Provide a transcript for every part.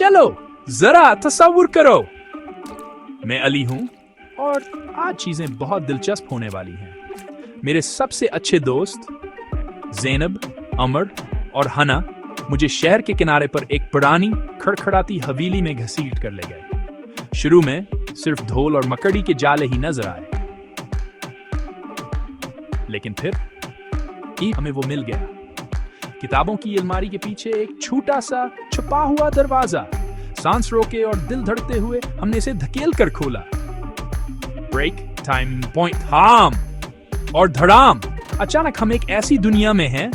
चलो जरा तसव्वुर करो, मैं अली हूं और आज चीजें बहुत दिलचस्प होने वाली हैं। मेरे सबसे अच्छे दोस्त ज़ैनब, अमर और हना मुझे शहर के किनारे पर एक पुरानी खड़खड़ाती हवेली में घसीट कर ले गए। शुरू में सिर्फ धोल और मकड़ी के जाले ही नजर आए, लेकिन फिर हमें वो मिल गया। किताबों की अलमारी के पीछे एक छोटा सा छुपा हुआ दरवाजा। सांस रोके और दिल धड़कते हुए हमने इसे धकेल कर खोला। ब्रेक टाइम पॉइंट, हाम और धड़ाम। अचानक हम एक ऐसी दुनिया में हैं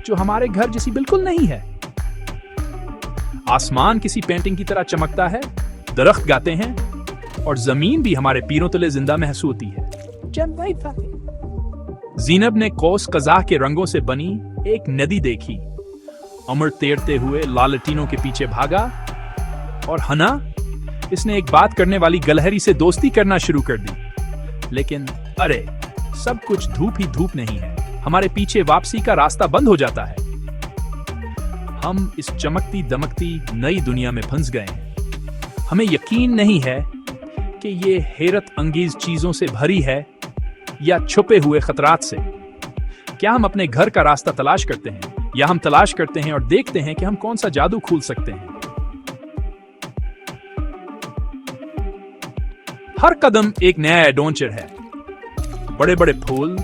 जो हमारे घर जैसी बिल्कुल नहीं है। आसमान किसी पेंटिंग की तरह चमकता है, दरख्त गाते हैं और जमीन भी हमारे पैरों तले जिंदा महसूस होती है। ज़ीनब ने कौस कज़ाह के रंगों से बनी एक नदी देखी। अमर तैरते हुए लालटीनों के पीछे भागा और हना, इसने एक बात करने वाली गलहरी से दोस्ती करना शुरू कर दी। लेकिन अरे, सब कुछ धूप ही धूप नहीं है। हमारे पीछे वापसी का रास्ता बंद हो जाता है। हम इस चमकती दमकती नई दुनिया में फंस गए हैं। हमें यकीन नहीं है कि ये हैरत अंगेज चीजों से भरी है या छुपे हुए खतरात से। क्या हम अपने घर का रास्ता तलाश करते हैं, या हम तलाश करते हैं और देखते हैं कि हम कौन सा जादू खोल सकते हैं। हर कदम एक नया एडवेंचर है। बड़े बड़े फूल,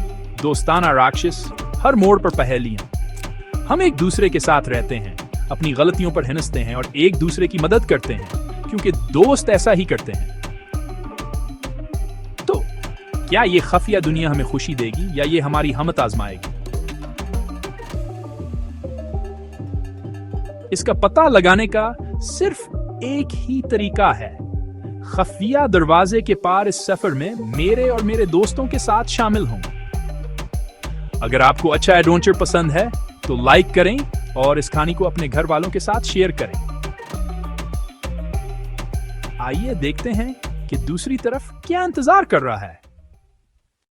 दोस्ताना राक्षस, हर मोड़ पर पहेलियां। हम एक दूसरे के साथ रहते हैं, अपनी गलतियों पर हिंसते हैं और एक दूसरे की मदद करते हैं, क्योंकि दोस्त ऐसा ही करते हैं। तो क्या ये खफिया दुनिया हमें खुशी देगी या ये हमारी हिम्मत आजमाएगी? इसका पता लगाने का सिर्फ एक ही तरीका है। खफिया दरवाजे के पार इस सफर में मेरे और मेरे दोस्तों के साथ शामिल हों। अगर आपको अच्छा एडवेंचर पसंद है तो लाइक करें और इस कहानी को अपने घर वालों के साथ शेयर करें। आइए देखते हैं कि दूसरी तरफ क्या इंतजार कर रहा है।